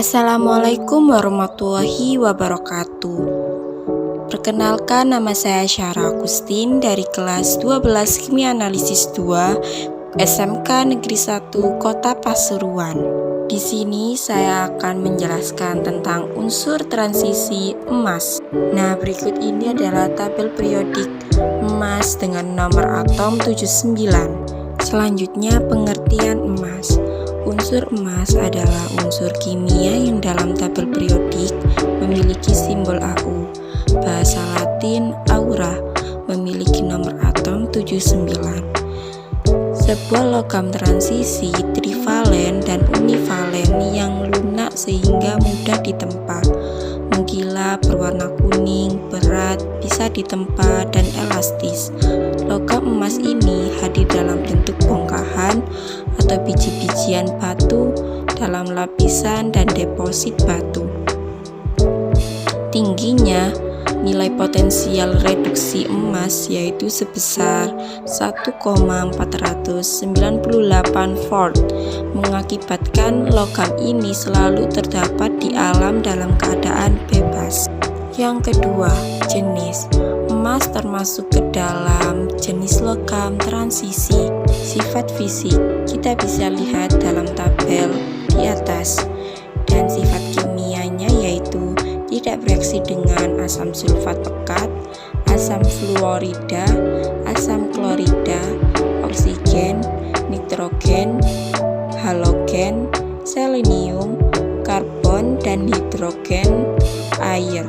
Assalamualaikum warahmatullahi wabarakatuh. Perkenalkan, nama saya Syara Agustin dari kelas 12 Kimia Analisis 2 SMK Negeri 1 Kota Pasuruan. Di sini saya akan menjelaskan tentang unsur transisi emas. Nah, berikut ini adalah tabel periodik emas dengan nomor atom 79. Selanjutnya, pengertian emas. Unsur emas adalah unsur kimia yang dalam tabel periodik memiliki simbol Au. Bahasa Latin aura, memiliki nomor atom 79. Sebuah logam transisi trivalen dan univalen yang lunak sehingga mudah ditempa, mengkilap, berwarna kuning, berat, bisa ditempa, dan elastis. Logam emas ini hadir dalam bentuk bongkahan atau biji-bijian batu dalam lapisan dan deposit batu. Tingginya nilai potensial reduksi emas yaitu sebesar 1,498 volt, mengakibatkan logam ini selalu terdapat di alam dalam keadaan bebas. Yang kedua, jenis. Emas termasuk ke dalam jenis logam transisi. Sifat fisik kita bisa lihat dalam tabel di atas, dan sifat kimianya yaitu tidak bereaksi dengan asam sulfat pekat, asam fluorida, asam klorida, oksigen, nitrogen, halogen, selenium, karbon, dan hidrogen, air.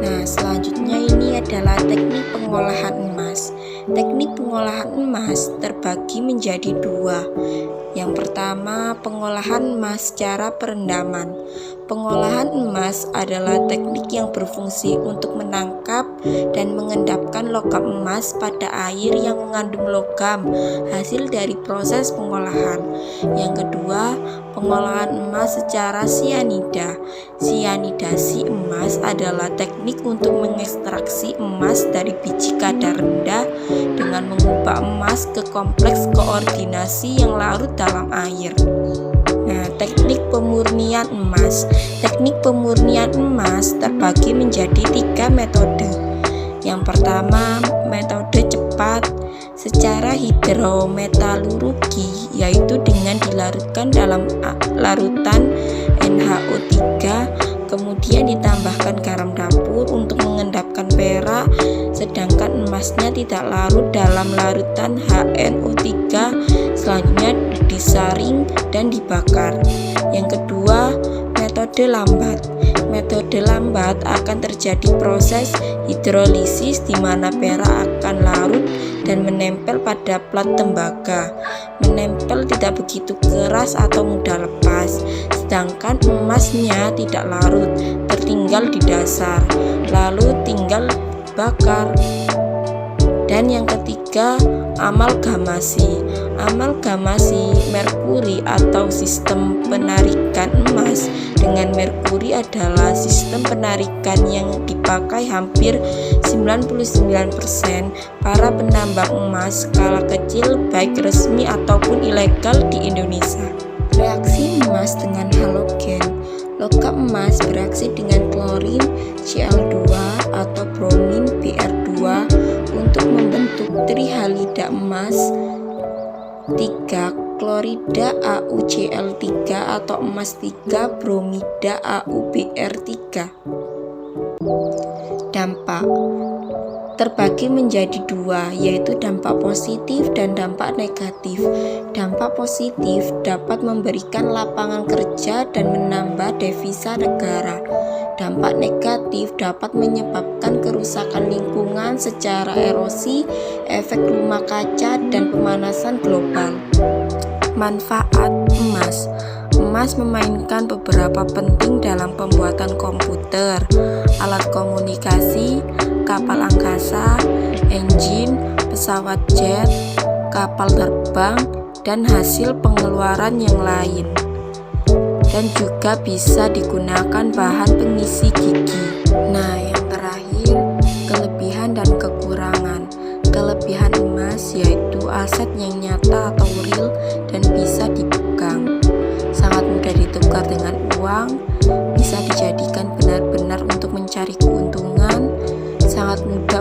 Nah, selanjutnya ini adalah teknik pengolahan emas. Teknik pengolahan emas terbagi menjadi dua. Yang pertama, pengolahan emas secara perendaman. Pengolahan emas adalah teknik yang berfungsi untuk menangkap dan mengendapkan logam emas pada air yang mengandung logam hasil dari proses pengolahan. Yang kedua, pengolahan emas secara sianida. Sianidasi emas adalah teknik untuk mengekstraksi emas dari biji kadar rendah dengan mengubah emas ke kompleks koordinasi yang larut dalam air. Nah, teknik pemurnian emas. Teknik pemurnian emas terbagi menjadi 3 metode. Yang pertama, metode cepat secara hidrometalurgi, yaitu dengan dilarutkan dalam larutan NaO3, kemudian ditambahkan garam dapur untuk mengendapkan perak, sedangkan emasnya tidak larut dalam larutan HNO3, selanjutnya disaring dan dibakar. Yang kedua, metode lambat. Metode lambat akan terjadi proses hidrolisis di mana perak akan larut dan menempel pada plat tembaga. Menempel tidak begitu keras atau mudah lepas, sedangkan emasnya tidak larut, tertinggal di dasar, lalu tinggal bakar. Dan yang ketiga, amalgamasi. Amalgamasi merkuri atau sistem penarikan emas dengan merkuri adalah sistem penarikan yang dipakai hampir 99% para penambang emas skala kecil baik resmi ataupun ilegal di Indonesia. Reaksi emas dengan halogen. Logam emas bereaksi dengan klorin Cl2 atau bromin Br2 untuk membentuk trihalida emas 3 klorida AuCl3 atau emas 3 bromida AuBr3. Dampak terbagi menjadi dua, yaitu dampak positif dan dampak negatif. Dampak positif dapat memberikan lapangan kerja dan menambah devisa negara. Dampak negatif dapat menyebabkan kerusakan lingkungan secara erosi, efek rumah kaca, dan pemanasan global. Manfaat emas. Emas memainkan beberapa penting dalam pembuatan komputer, alat komunikasi, kapal angkasa, engine, pesawat jet, kapal terbang, dan hasil pengeluaran yang lain. Dan juga bisa digunakan bahan pengisi gigi. Nah, yang terakhir, kelebihan dan kekurangan. Kelebihan emas yaitu aset yang nyata atau real dan bisa dipegang. Sangat mudah ditukar dengan uang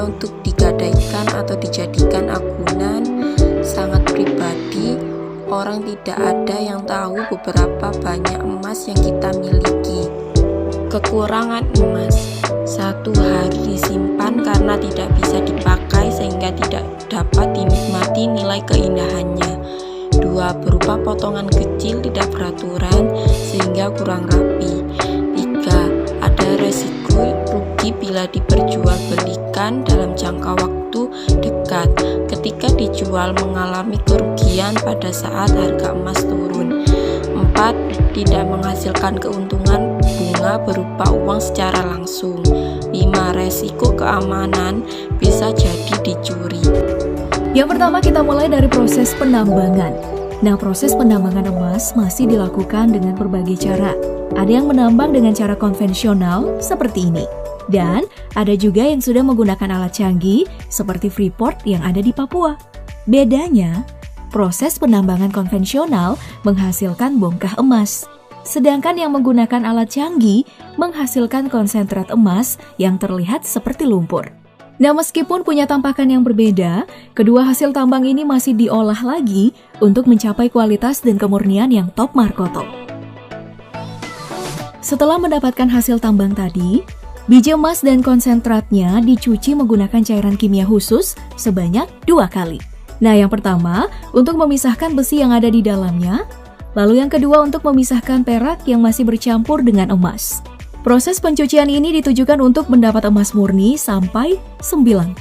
untuk digadaikan atau dijadikan agunan sangat pribadi. Orang tidak ada yang tahu beberapa banyak emas yang kita miliki. Kekurangan emas: 1. Harus disimpan karena tidak bisa dipakai sehingga tidak dapat dinikmati nilai keindahannya. 2. Berupa potongan kecil tidak beraturan sehingga kurang rapi. 3. Ada resiko rugi bila diperjualbelikan dalam jangka waktu dekat. Ketika dijual mengalami kerugian pada saat harga emas turun. 4. Tidak menghasilkan keuntungan bunga berupa uang secara langsung. 5. Resiko keamanan, bisa jadi dicuri. Yang pertama, kita mulai dari proses penambangan. Nah, proses penambangan emas masih dilakukan dengan berbagai cara. Ada yang menambang dengan cara konvensional seperti ini. Dan ada juga yang sudah menggunakan alat canggih seperti Freeport yang ada di Papua. Bedanya, proses penambangan konvensional menghasilkan bongkah emas. Sedangkan yang menggunakan alat canggih menghasilkan konsentrat emas yang terlihat seperti lumpur. Nah, meskipun punya tampakan yang berbeda, kedua hasil tambang ini masih diolah lagi untuk mencapai kualitas dan kemurnian yang top markoto. Setelah mendapatkan hasil tambang tadi, biji emas dan konsentratnya dicuci menggunakan cairan kimia khusus sebanyak 2 kali. Nah, yang pertama untuk memisahkan besi yang ada di dalamnya, lalu yang kedua untuk memisahkan perak yang masih bercampur dengan emas. Proses pencucian ini ditujukan untuk mendapat emas murni sampai 90%.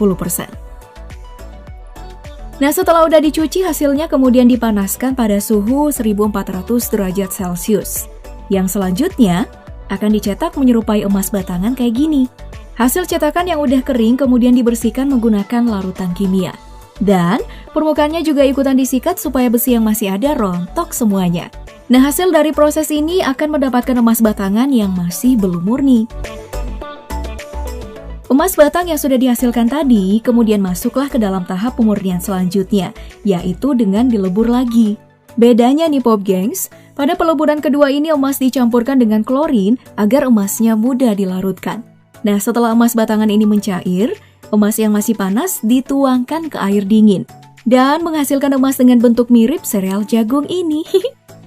Nah, setelah udah dicuci, hasilnya kemudian dipanaskan pada suhu 1400 derajat Celcius. Yang selanjutnya akan dicetak menyerupai emas batangan kayak gini. Hasil cetakan yang udah kering kemudian dibersihkan menggunakan larutan kimia. Dan permukaannya juga ikutan disikat supaya besi yang masih ada rontok semuanya. Nah, hasil dari proses ini akan mendapatkan emas batangan yang masih belum murni. Emas batang yang sudah dihasilkan tadi kemudian masuklah ke dalam tahap pemurnian selanjutnya, yaitu dengan dilebur lagi. Bedanya nih Pop Gengs, pada peleburan kedua ini emas dicampurkan dengan klorin agar emasnya mudah dilarutkan. Nah, setelah emas batangan ini mencair, emas yang masih panas dituangkan ke air dingin dan menghasilkan emas dengan bentuk mirip sereal jagung ini.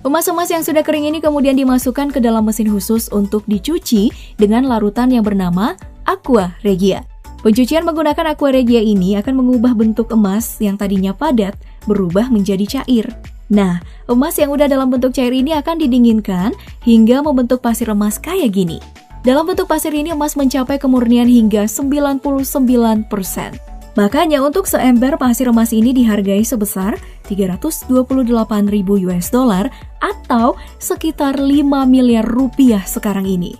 Emas-emas yang sudah kering ini kemudian dimasukkan ke dalam mesin khusus untuk dicuci dengan larutan yang bernama Aqua Regia. Pencucian menggunakan Aqua Regia ini akan mengubah bentuk emas yang tadinya padat berubah menjadi cair. Nah, emas yang udah dalam bentuk cair ini akan didinginkan hingga membentuk pasir emas kayak gini. Dalam bentuk pasir ini emas mencapai kemurnian hingga 99%. Makanya untuk seember pasir emas ini dihargai sebesar 328.000 US dollar atau sekitar 5 miliar rupiah sekarang ini.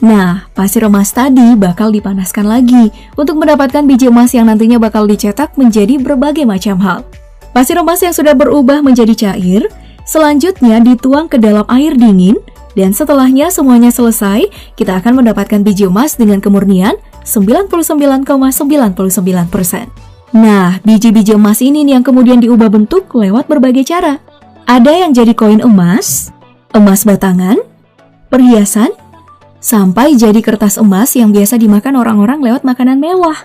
Nah, pasir emas tadi bakal dipanaskan lagi untuk mendapatkan biji emas yang nantinya bakal dicetak menjadi berbagai macam hal. Pasir emas yang sudah berubah menjadi cair, selanjutnya dituang ke dalam air dingin, dan setelahnya semuanya selesai, kita akan mendapatkan biji emas dengan kemurnian 99,99%. Nah, biji-biji emas ini nih yang kemudian diubah bentuk lewat berbagai cara. Ada yang jadi koin emas, emas batangan, perhiasan, sampai jadi kertas emas yang biasa dimakan orang-orang lewat makanan mewah.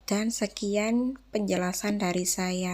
Dan sekian penjelasan dari saya.